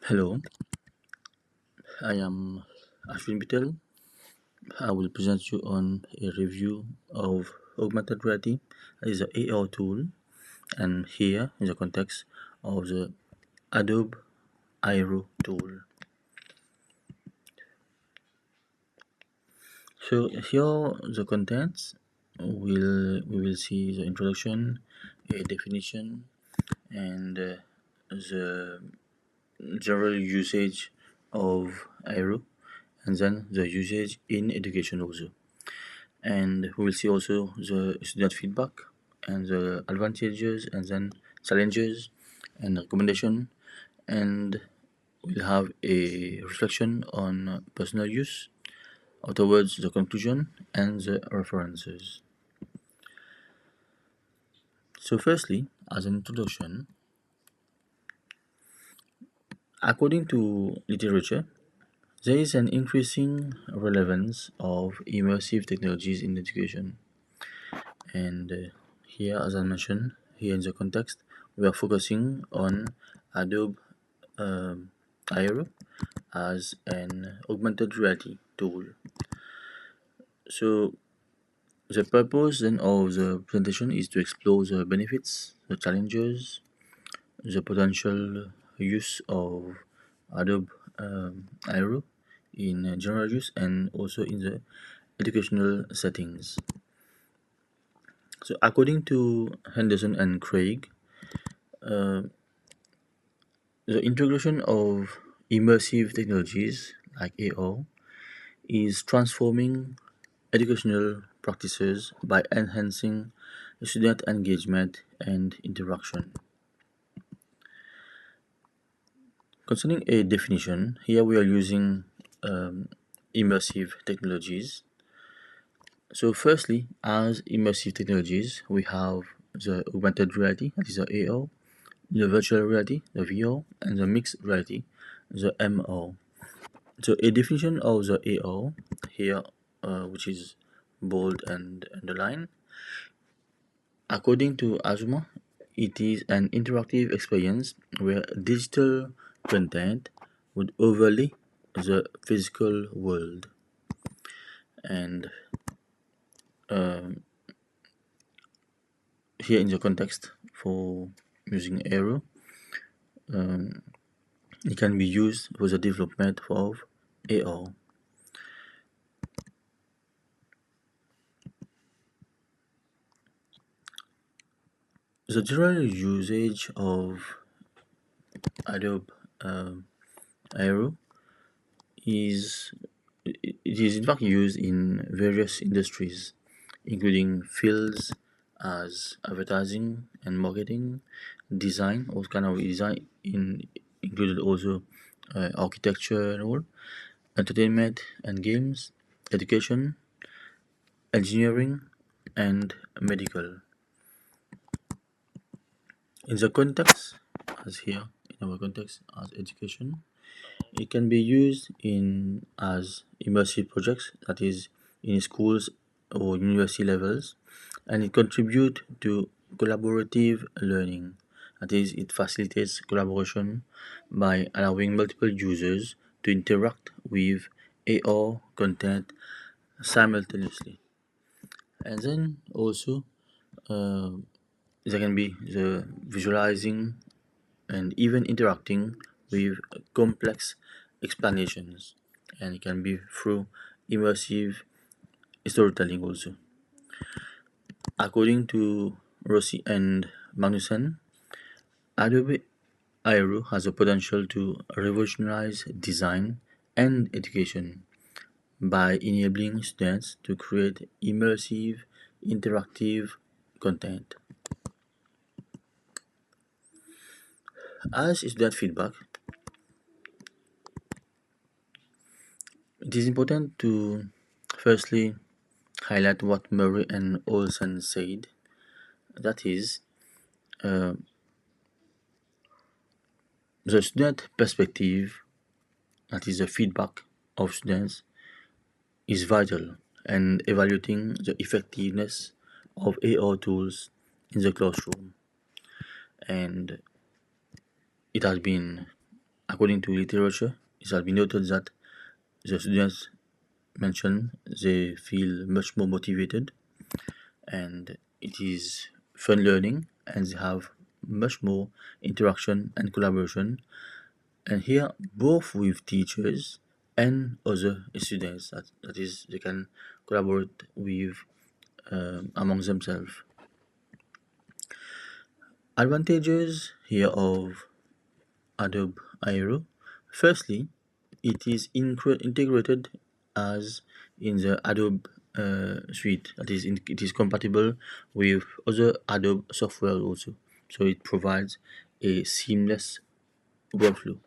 Hello, I am Ashvin Beetul. I will present you on a review of augmented reality. It is an AR tool, and here is the context of the Adobe Aero tool. So here the contents we will see the introduction, a definition, and the general usage of Aero, and then the usage in education also. And we will see also the student feedback and the advantages and then challenges and recommendation, and we'll have a reflection on personal use, afterwards the conclusion and the references. So firstly, as an introduction, according to literature, there is an increasing relevance of immersive technologies in education. And here, as I mentioned, here in the context, we are focusing on Adobe Aero as an augmented reality tool. So the purpose then of the presentation is to explore the benefits, the challenges, the potential use of Adobe Aero in general use and also in the educational settings. So according to Henderson and Craig, uh, the integration of immersive technologies like AR is transforming educational practices by enhancing student engagement and interaction. Concerning a definition, here we are using immersive technologies. So, firstly, as immersive technologies, we have the augmented reality, that is the AR, the virtual reality, the VR, and the mixed reality, the MR. So a definition of the AR here, which is bold and underlined, according to Azuma, it is an interactive experience where digital content would overlay the physical world. And here in the context for using Aero, it can be used for the development of AR. The general usage of Adobe Aero is it is in fact used in various industries, including fields as advertising and marketing, design, all kind of design included also architecture and all, entertainment and games, education, engineering, and medical. In the context, as here in our context as education, it can be used in as immersive projects, that is, in schools or university levels, and it contributes to collaborative learning. That is, it facilitates collaboration by allowing multiple users to interact with AR content simultaneously. And then also, uh, there can be the visualizing and even interacting with complex explanations, and it can be through immersive storytelling also. According to Rossi and Magnussen, Adobe Aero has the potential to revolutionize design and education by enabling students to create immersive, interactive content. As student feedback, it is important to firstly highlight what Murray and Olsen said. That is, uh, the student perspective, that is the feedback of students, is vital in evaluating the effectiveness of AR tools in the classroom. And it has been, according to literature, it has been noted that the students mentioned they feel much more motivated, and it is fun learning, and they have much more interaction and collaboration, and here both with teachers and other students, that is they can collaborate with among themselves. Advantages here of Adobe Aero. Firstly, it is integrated as in the Adobe suite. That is, it is compatible with other Adobe software also. So it provides a seamless workflow.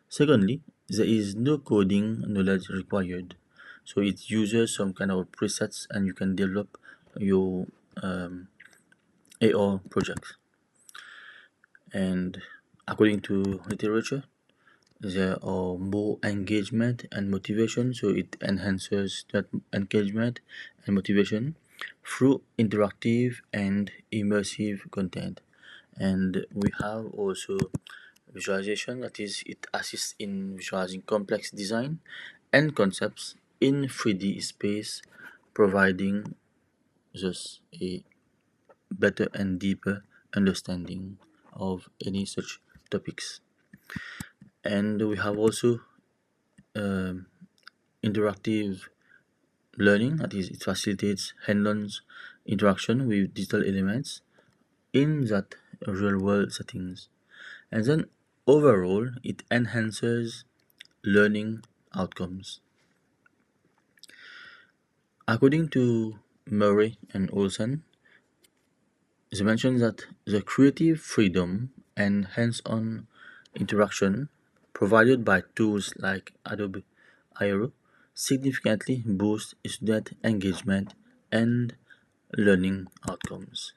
Secondly, there is no coding knowledge required. So it uses some kind of presets, and you can develop your AR projects. And according to literature, there are more engagement and motivation, so it enhances that engagement and motivation through interactive and immersive content. And we have also visualization, that is, it assists in visualizing complex design and concepts in 3D space, providing just a better and deeper understanding of any such topics. And we have also um, interactive learning, that is, it facilitates hands-on interaction with digital elements in that real-world settings. And then overall, it enhances learning outcomes. According to Murray and Olson, they mention that the creative freedom and hands-on interaction provided by tools like Adobe Aero significantly boost student engagement and learning outcomes.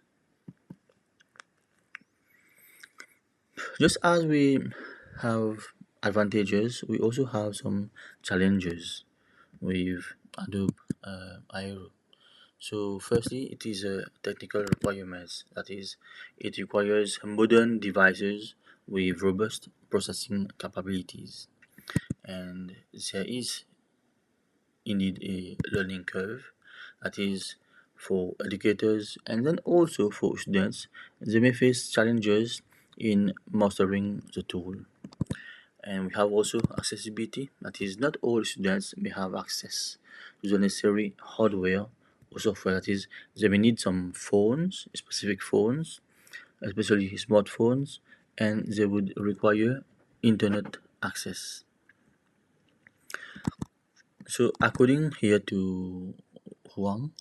Just as we have advantages, we also have some challenges with Adobe Aero. So, firstly, it is a technical requirements. That is, it requires modern devices with robust processing capabilities, and there is indeed a learning curve. That is for educators and then also for students. They may face challenges in mastering the tool. And we have also accessibility. That is, not all students may have access to the necessary hardware or software. That is, they may need some phones, specific phones, especially smartphones, and they would require internet access. So, according here to Huang,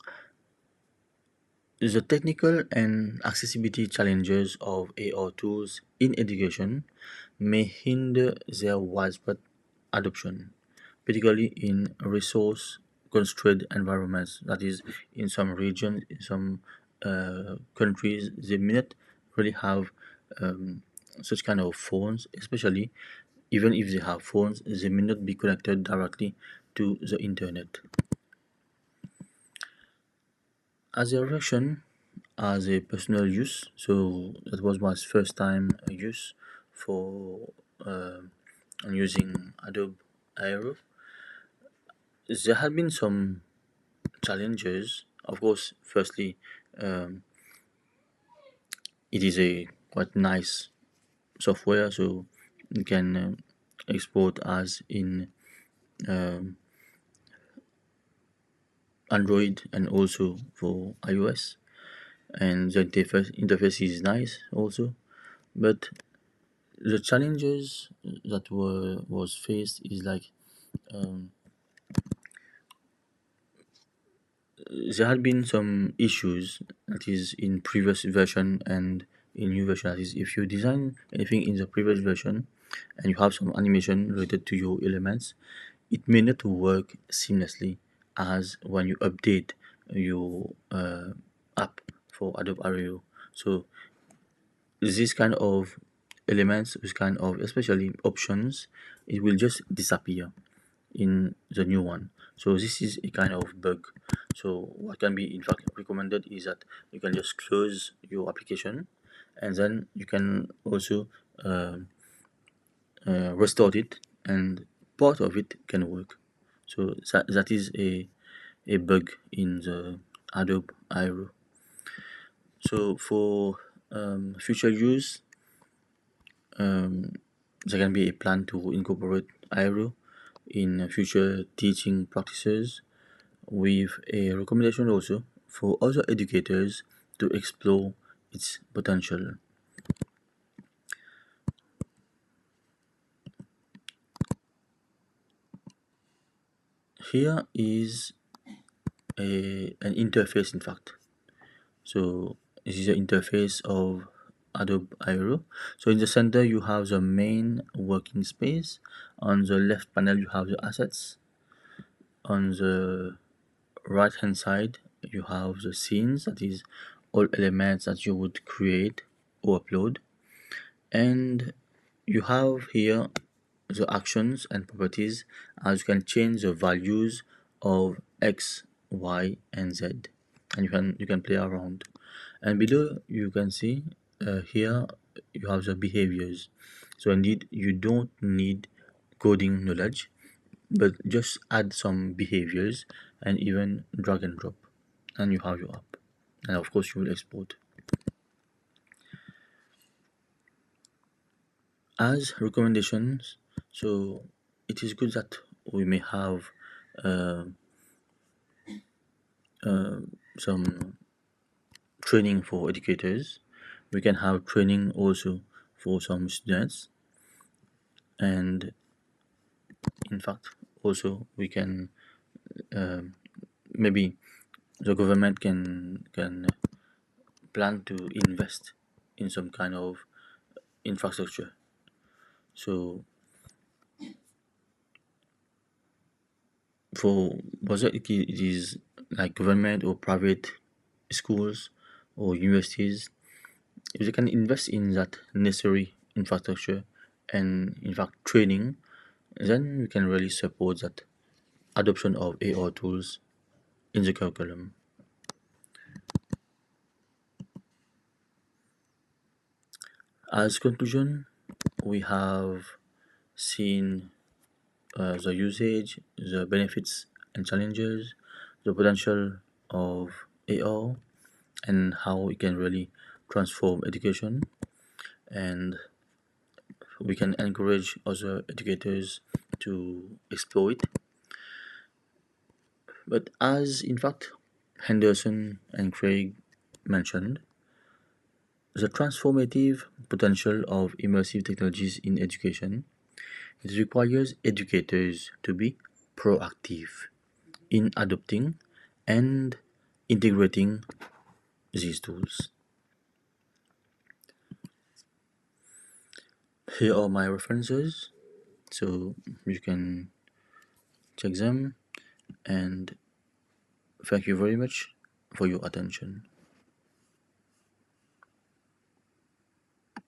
the technical and accessibility challenges of AR tools in education may hinder their widespread adoption, particularly in resource constrained environments. That is, in some regions, in some countries, they may not really have such kind of phones, especially even if they have phones, they may not be connected directly to the internet. As a version, as a personal use, so that was my first time use for using Adobe Aero. There had been some challenges. Of course, firstly, um, it is a quite nice software, so you can export as in um, Android and also for iOS, and the interface is nice also. But the challenges that were was faced is like um, there had been some issues, that is in previous version and in new version. That is, if you design anything in the previous version and you have some animation related to your elements, it may not work seamlessly as when you update your app for Adobe Aero. So this kind of elements, this kind of especially options, it will just disappear in the new one. So this is a kind of bug. So what can be in fact recommended is that you can just close your application, and then you can also restore it, and part of it can work. So that is a bug in the Adobe Aero. So for future use, there can be a plan to incorporate Aero in future teaching practices, with a recommendation also for other educators to explore its potential. Here is an interface, in fact. So this is the interface of Adobe Aero. So in the center you have the main working space. On the left panel you have the assets. On the right hand side you have the scenes, that is all elements that you would create or upload. And you have here the actions and properties, as you can change the values of x, y, and z, and you can play around. And below you can see here you have the behaviors. So indeed you don't need coding knowledge, but just add some behaviors and even drag and drop, and you have your app. And of course you will export. As recommendations, so it is good that we may have uh, some training for educators. We can have training also for some students, and in fact also we can maybe the government can plan to invest in some kind of infrastructure. So for whether it is like government or private schools or universities, if they can invest in that necessary infrastructure and in fact training, then we can really support that adoption of AR tools in the curriculum. As conclusion, we have seen the usage, the benefits and challenges, the potential of AR, and how it can really transform education, and we can encourage other educators to explore it. But as in fact Henderson and Craig mentioned, the transformative potential of immersive technologies in education, it requires educators to be proactive in adopting and integrating these tools. Here are my references, so you can check them, and thank you very much for your attention.